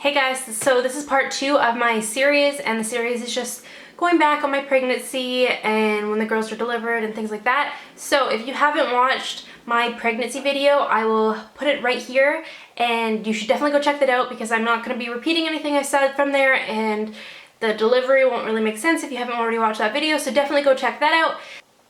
Hey guys, so this is part 2 of my series, and the series is just going back on my pregnancy and when the girls were delivered and things like that. So if you haven't watched my pregnancy video, I will put it right here, and you should definitely go check that out because I'm not going to be repeating anything I said from there, and the delivery won't really make sense if you haven't already watched that video, so definitely go check that out.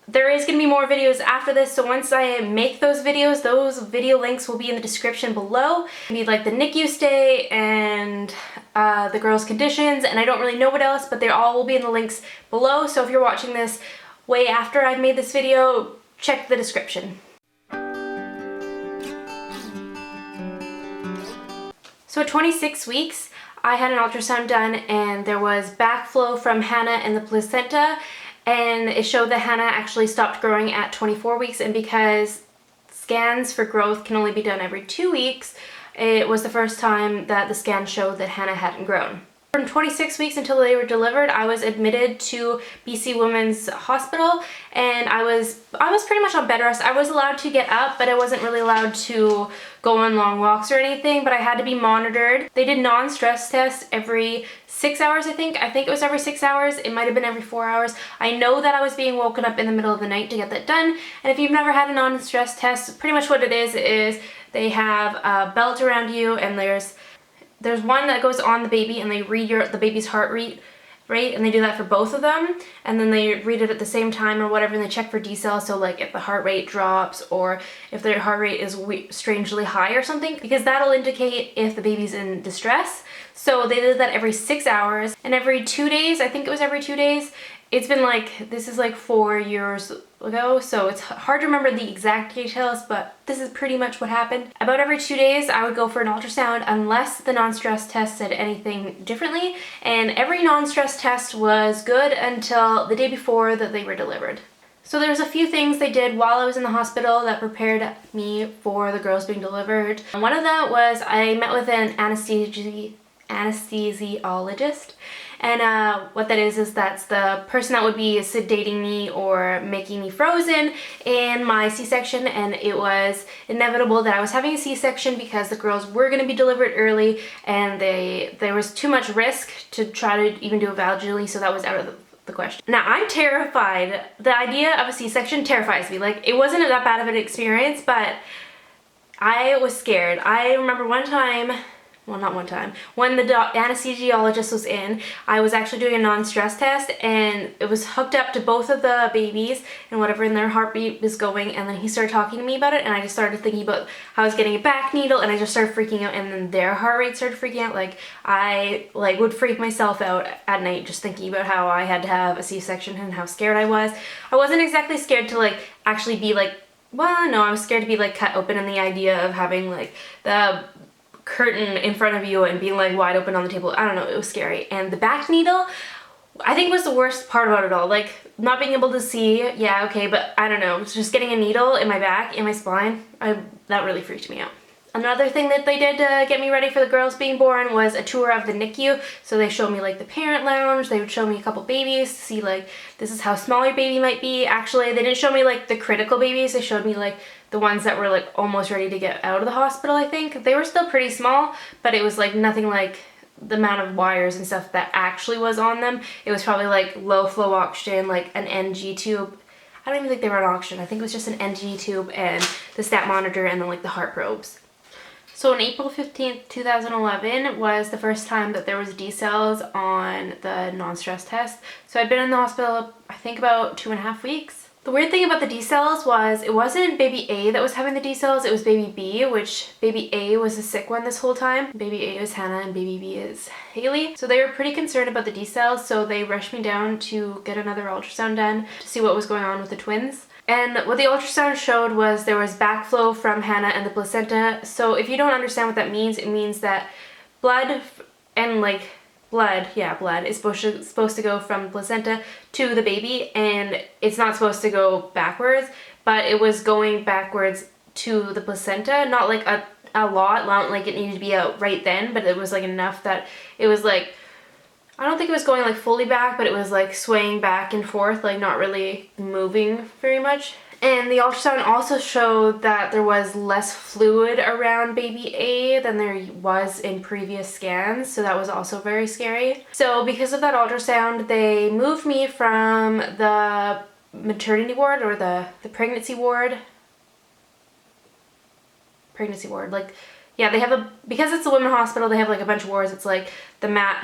There is going to be more videos after this, so once I make those videos, those video links will be in the description below. Maybe like the NICU stay and the girls' conditions, and I don't really know what else, but they all will be in the links below. So if you're watching this way after I've made this video, check the description. So at 26 weeks, I had an ultrasound done, and there was backflow from Hannah and the placenta. And it showed that Hannah actually stopped growing at 24 weeks, and because scans for growth can only be done every 2 weeks, it was the first time that the scan showed that Hannah hadn't grown. From 26 weeks until they were delivered, I was admitted to BC Women's Hospital, and I was pretty much on bed rest. I was allowed to get up, but I wasn't really allowed to go on long walks or anything, but I had to be monitored. They did non-stress tests every 6 hours, I think. I think it was every 6 hours. It might have been every 4 hours. I know that I was being woken up in the middle of the night to get that done, and if you've never had a non-stress test, pretty much what it is they have a belt around you, and there's one that goes on the baby, and they read the baby's heart rate, and they do that for both of them, and then they read it at the same time or whatever, and they check for decel, so like if the heart rate drops or if their heart rate is strangely high or something, because that'll indicate if the baby's in distress. So they did that every 6 hours, and every 2 days, I think it was every 2 days. It's been like, this is like 4 years ago, so it's hard to remember the exact details, but this is pretty much what happened. About every 2 days, I would go for an ultrasound unless the non-stress test said anything differently, and every non-stress test was good until the day before that they were delivered. So there's a few things they did while I was in the hospital that prepared me for the girls being delivered. One of them was I met with an anesthesiologist, and what that is that's the person that would be sedating me or making me frozen in my C-section, and it was inevitable that I was having a C-section because the girls were going to be delivered early, and there was too much risk to try to even do it vaginally, so that was out of the question. Now I'm terrified. The idea of a C-section terrifies me. Like, it wasn't that bad of an experience, but I was scared. I remember one time, well, not one time, when the anesthesiologist was in, I was actually doing a non-stress test, and it was hooked up to both of the babies and whatever, and their heartbeat was going, and then he started talking to me about it, and I just started thinking about how I was getting a back needle, and I just started freaking out, and then their heart rate started freaking out. Like, I would freak myself out at night just thinking about how I had to have a C-section and how scared I was. I wasn't exactly scared to like actually be like, well, no, I was scared to be like cut open, and the idea of having like the curtain in front of you and being like wide open on the table. I don't know, it was scary. And the back needle, I think, was the worst part about it all. Like, not being able to see, yeah, okay, but I don't know, it's just getting a needle in my back, in my spine, that really freaked me out. Another thing that they did to get me ready for the girls being born was a tour of the NICU. So they showed me like the parent lounge, they would show me a couple babies to see like, this is how small your baby might be. Actually, they didn't show me like the critical babies, they showed me like the ones that were like almost ready to get out of the hospital, I think. They were still pretty small, but it was like nothing like the amount of wires and stuff that actually was on them. It was probably like low flow oxygen, like an NG tube. I don't even think they were on oxygen. I think it was just an NG tube and the stat monitor and then like the heart probes. So on April 15th, 2011 was the first time that there was decels on the non-stress test. So I'd been in the hospital, I think, about 2.5 weeks. The weird thing about the decels was it wasn't baby A that was having the decels, it was baby B, which baby A was the sick one this whole time. Baby A is Hannah and baby B is Haley. So they were pretty concerned about the decels, so they rushed me down to get another ultrasound done to see what was going on with the twins. And what the ultrasound showed was there was backflow from Hannah and the placenta. So if you don't understand what that means, it means that blood and like blood is supposed to go from placenta to the baby, and it's not supposed to go backwards, but it was going backwards to the placenta, not like a lot, not like it needed to be out right then, but it was like enough that it was like, I don't think it was going like fully back, but it was like swaying back and forth, like not really moving very much. And the ultrasound also showed that there was less fluid around baby A than there was in previous scans, so that was also very scary. So because of that ultrasound, they moved me from the maternity ward, or the pregnancy ward. Pregnancy ward, like, yeah, they have because it's a women's hospital, they have like a bunch of wards. It's like the I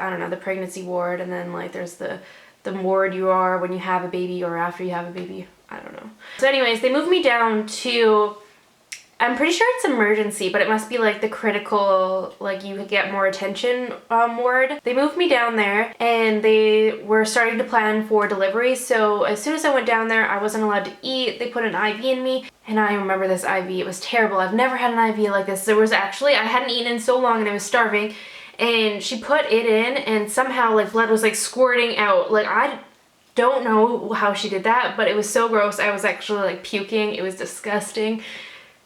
don't know, the pregnancy ward, and then like there's the ward you are when you have a baby or after you have a baby. I don't know. So anyways, they moved me down to, I'm pretty sure it's emergency, but it must be like the critical, like you get more attention ward. They moved me down there and they were starting to plan for delivery. So as soon as I went down there, I wasn't allowed to eat. They put an IV in me, and I remember this IV. It was terrible. I've never had an IV like this. There was actually, I hadn't eaten in so long and I was starving, and she put it in and somehow like blood was like squirting out. Like, I don't know how she did that, but it was so gross. I was actually like puking. It was disgusting.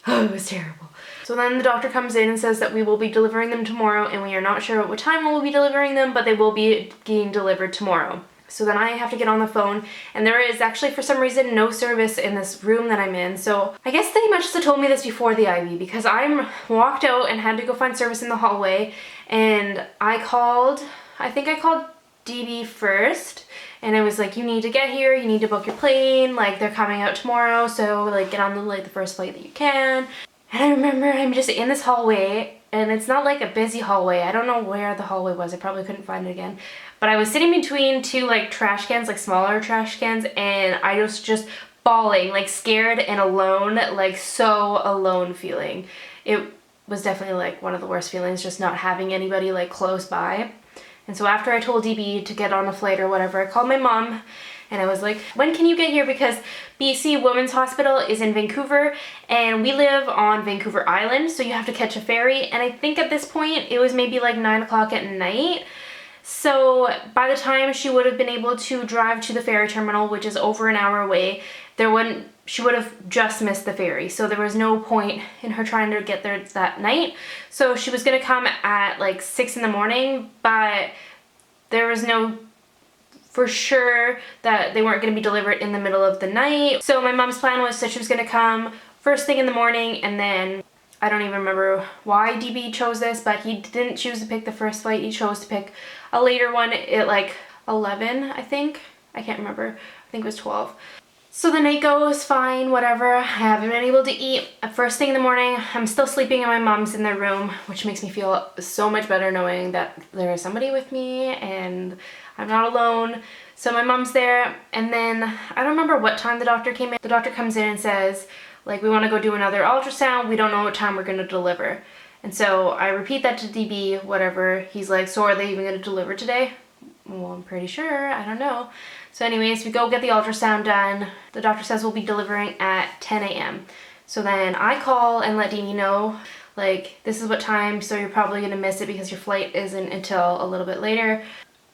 Oh, it was terrible. So then the doctor comes in and says that we will be delivering them tomorrow, and we are not sure at what time we'll be delivering them, but they will be being delivered tomorrow. So then I have to get on the phone, and there is actually for some reason no service in this room that I'm in. So I guess they must have told me this before the IV, because I walked out and had to go find service in the hallway, and I think I called DB first, and I was like, you need to get here, you need to book your plane, like they're coming out tomorrow, so like get on the first flight that you can. And I remember I'm just in this hallway, and it's not like a busy hallway. I don't know where the hallway was. I probably couldn't find it again. But I was sitting between two like trash cans, like smaller trash cans, and I was just bawling, like scared and alone, like so alone feeling. It was definitely like one of the worst feelings, just not having anybody like close by. And so after I told DB to get on a flight or whatever, I called my mom and I was like, when can you get here? Because BC Women's Hospital is in Vancouver and we live on Vancouver Island, so you have to catch a ferry. And I think at this point it was maybe like 9 o'clock at night. So by the time she would have been able to drive to the ferry terminal, which is over an hour away, she would have just missed the ferry. So there was no point in her trying to get there that night. So she was gonna come at like 6 in the morning, but there was no for sure that they weren't gonna be delivered in the middle of the night. So my mom's plan was that she was gonna come first thing in the morning, and then I don't even remember why DB chose this, but he didn't choose to pick the first flight. He chose to pick a later one at like 11, I think. I can't remember. I think it was 12. So the night goes fine, whatever. I haven't been able to eat. First thing in the morning, I'm still sleeping and my mom's in their room, which makes me feel so much better knowing that there is somebody with me and I'm not alone. So my mom's there, and then I don't remember what time the doctor came in. The doctor comes in and says, like, we want to go do another ultrasound. We don't know what time we're going to deliver. And so I repeat that to DB, whatever. He's like, so are they even going to deliver today? Well, I'm pretty sure. I don't know. So anyways, we go get the ultrasound done. The doctor says we'll be delivering at 10 a.m. So then I call and let DB know, like, this is what time, so you're probably going to miss it because your flight isn't until a little bit later.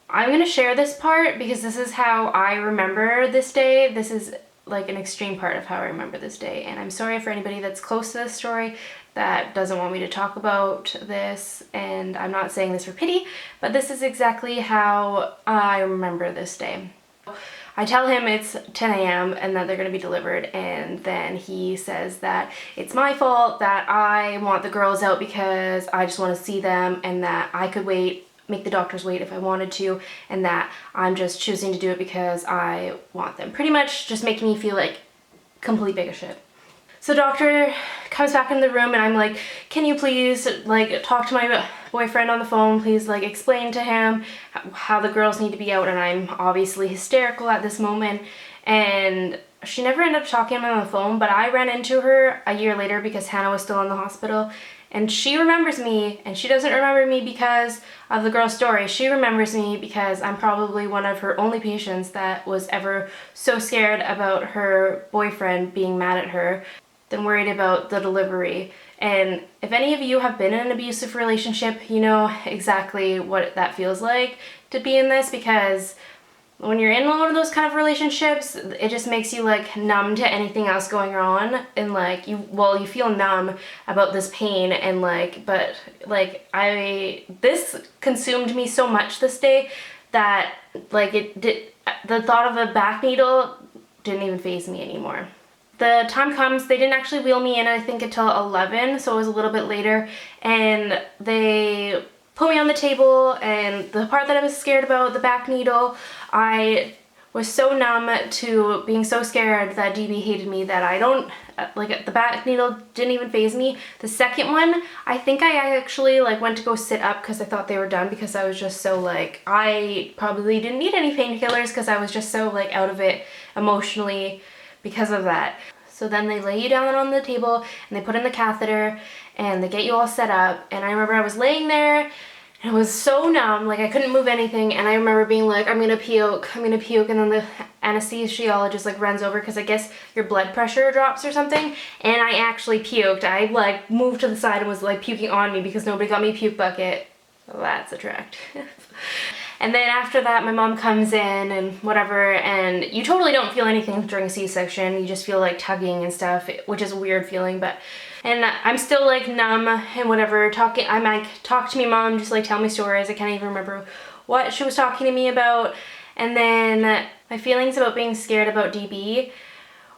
I'm going to share this part because this is how I remember this day. This is like an extreme part of how I remember this day, and I'm sorry for anybody that's close to this story that doesn't want me to talk about this, and I'm not saying this for pity, but this is exactly how I remember this day. I tell him it's 10 a.m. and that they're going to be delivered, and then he says that it's my fault, that I want the girls out because I just want to see them, and that I could wait, make the doctors wait if I wanted to, and that I'm just choosing to do it because I want them. Pretty much just making me feel like complete big of shit. So doctor comes back in the room and I'm like, can you please like talk to my boyfriend on the phone, please like explain to him how the girls need to be out, and I'm obviously hysterical at this moment. And she never ended up talking to him on the phone, but I ran into her a year later because Hannah was still in the hospital. And she remembers me, and she doesn't remember me because of the girl's story. She remembers me because I'm probably one of her only patients that was ever so scared about her boyfriend being mad at her than worried about the delivery. And if any of you have been in an abusive relationship, you know exactly what that feels like to be in this, because when you're in one of those kind of relationships, it just makes you like numb to anything else going on, and like you feel numb about this pain, and like, but like this consumed me so much this day that like the thought of a back needle didn't even faze me anymore. The time comes, they didn't actually wheel me in, I think, until 11, so it was a little bit later, and they put me on the table, and the part that I was scared about, the back needle, I was so numb to being so scared that DB hated me that I don't, like, the back needle didn't even faze me. The second one, I think I actually like went to go sit up because I thought they were done, because I was just so like, I probably didn't need any painkillers because I was just so like out of it emotionally because of that. So then they lay you down on the table and they put in the catheter and they get you all set up, and I remember I was laying there. I was so numb, like I couldn't move anything, and I remember being like, I'm gonna puke, and then the anesthesiologist like runs over because I guess your blood pressure drops or something, and I actually puked. I like moved to the side and was like puking on me because nobody got me a puke bucket. Well, that's attractive. And then after that, my mom comes in and whatever, and you totally don't feel anything during a C-section. You just feel like tugging and stuff, which is a weird feeling, but, and I'm still like numb and whatever, I might talk to my mom, just like tell me stories. I can't even remember what she was talking to me about. And then my feelings about being scared about DB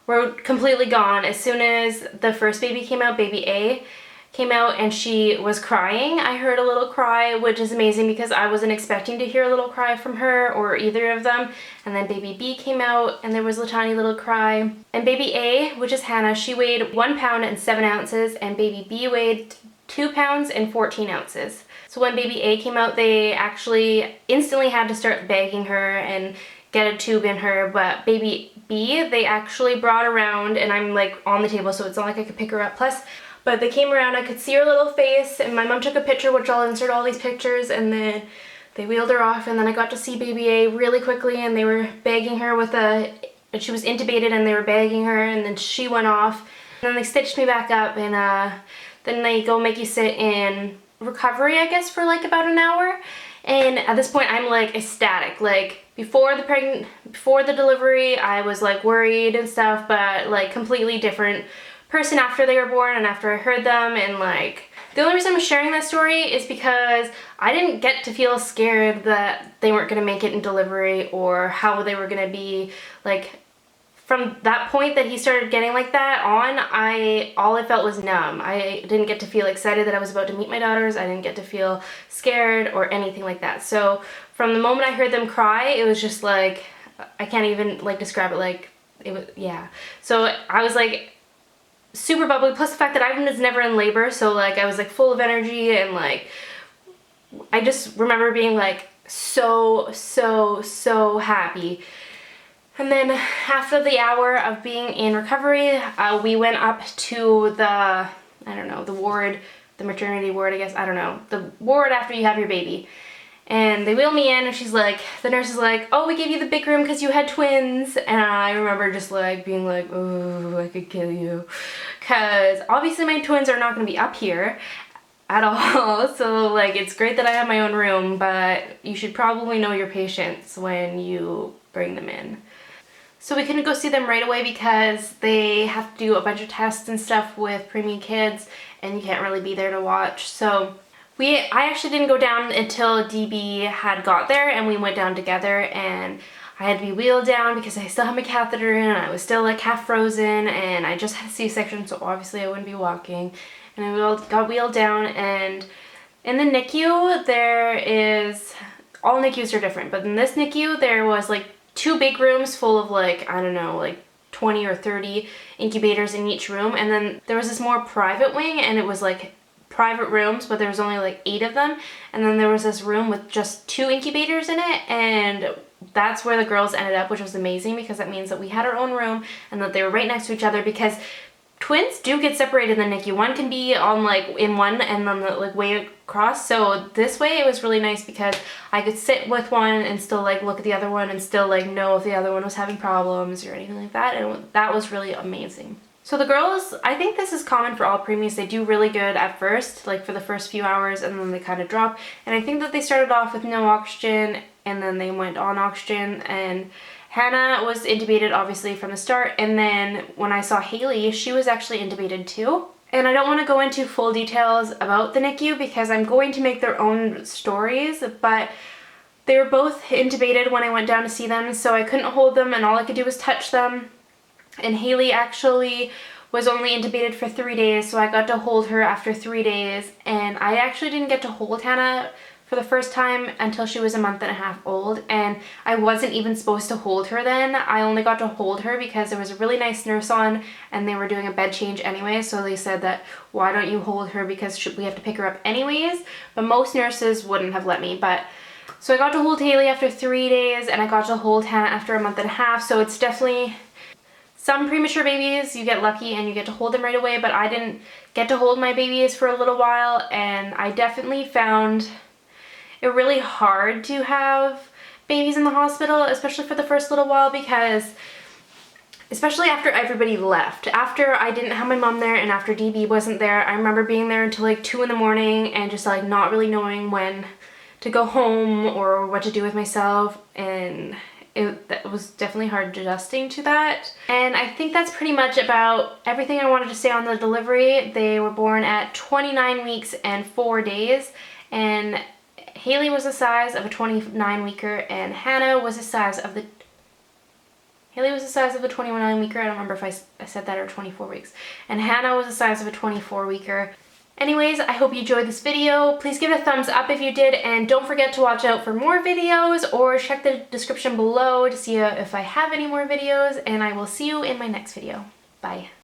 were completely gone. As soon as the first baby came out, baby A, came out and she was crying. I heard a little cry, which is amazing because I wasn't expecting to hear a little cry from her or either of them. And then baby B came out and there was a tiny little cry. And baby A, which is Hannah, she weighed 1 pound and 7 ounces, and baby B weighed 2 pounds and 14 ounces. So when baby A came out, they actually instantly had to start bagging her and get a tube in her, but baby B, they actually brought around, and I'm like on the table, so it's not like I could pick her up. Plus, but they came around, I could see her little face, and my mom took a picture, which I'll insert all these pictures, and then they wheeled her off, and then I got to see baby A really quickly, and they were bagging her and she was intubated, and they were bagging her, and then she went off, and then they stitched me back up, and then they go make you sit in recovery, I guess, for like about an hour. And at this point, I'm like ecstatic. Like before the delivery, I was like worried and stuff, but like completely different person after they were born and after I heard them. And like the only reason I'm sharing that story is because I didn't get to feel scared that they weren't gonna make it in delivery or how they were gonna be. Like from that point that he started getting like that on, all I felt was numb. I didn't get to feel excited that I was about to meet my daughters. I didn't get to feel scared or anything like that. So from the moment I heard them cry, it was just like, I can't even like describe it. Like it was, yeah. So I was like super bubbly, plus the fact that I was never in labor, so like I was like full of energy, and like I just remember being like so happy. And then after the hour of being in recovery, we went up to the, I don't know, the ward, the maternity ward, I guess, I don't know, the ward after you have your baby. And they wheel me in, and she's like, the nurse is like, oh, we gave you the big room because you had twins. And I remember just like being like, oh, I could kill you. Because obviously my twins are not going to be up here at all. So like, it's great that I have my own room, but you should probably know your patients when you bring them in. So we couldn't go see them right away because they have to do a bunch of tests and stuff with preemie kids, and you can't really be there to watch. So I actually didn't go down until DB had got there, and we went down together, and I had to be wheeled down because I still had my catheter in, and I was still like half frozen, and I just had a C-section, so obviously I wouldn't be walking. And I got wheeled down, and in the NICU all NICUs are different, but in this NICU there was like 2 big rooms full of like, I don't know, like 20 or 30 incubators in each room, and then there was this more private wing, and it was like private rooms, but there was only like 8 of them, and then there was this room with just 2 incubators in it, and that's where the girls ended up, which was amazing because that means that we had our own room and that they were right next to each other, because twins do get separated in the NICU. One can be on like in one and then like way across. So this way it was really nice because I could sit with one and still like look at the other one and still like know if the other one was having problems or anything like that. And that was really amazing. So the girls, I think this is common for all preemies. They do really good at first, like for the first few hours, and then they kind of drop. And I think that they started off with no oxygen and then they went on oxygen, and Hannah was intubated obviously from the start, and then when I saw Haley, she was actually intubated too. And I don't want to go into full details about the NICU because I'm going to make their own stories, but they were both intubated when I went down to see them, so I couldn't hold them and all I could do was touch them. And Haley actually was only intubated for 3 days, so I got to hold her after 3 days. And I actually didn't get to hold Hannah for the first time until she was a month and a half old, and I wasn't even supposed to hold her then. I only got to hold her because there was a really nice nurse on and they were doing a bed change anyway, so they said that, why don't you hold her, because we have to pick her up anyways, but most nurses wouldn't have let me. But so I got to hold Haley after 3 days, and I got to hold Hannah after a month and a half. So it's definitely, some premature babies you get lucky and you get to hold them right away, but I didn't get to hold my babies for a little while, and I definitely found it really hard to have babies in the hospital, especially for the first little while, because especially after everybody left. After I didn't have my mom there and after DB wasn't there, I remember being there until like 2 in the morning and just like not really knowing when to go home or what to do with myself, and that was definitely hard adjusting to that. And I think that's pretty much about everything I wanted to say on the delivery. They were born at 29 weeks and 4 days, and Haley was the size of a 29 weeker and Hannah was the size of the 29 weeker. I don't remember if I said that, or 24 weeks. And Hannah was the size of a 24 weeker. Anyways, I hope you enjoyed this video. Please give it a thumbs up if you did, and don't forget to watch out for more videos, or check the description below to see if I have any more videos, and I will see you in my next video. Bye.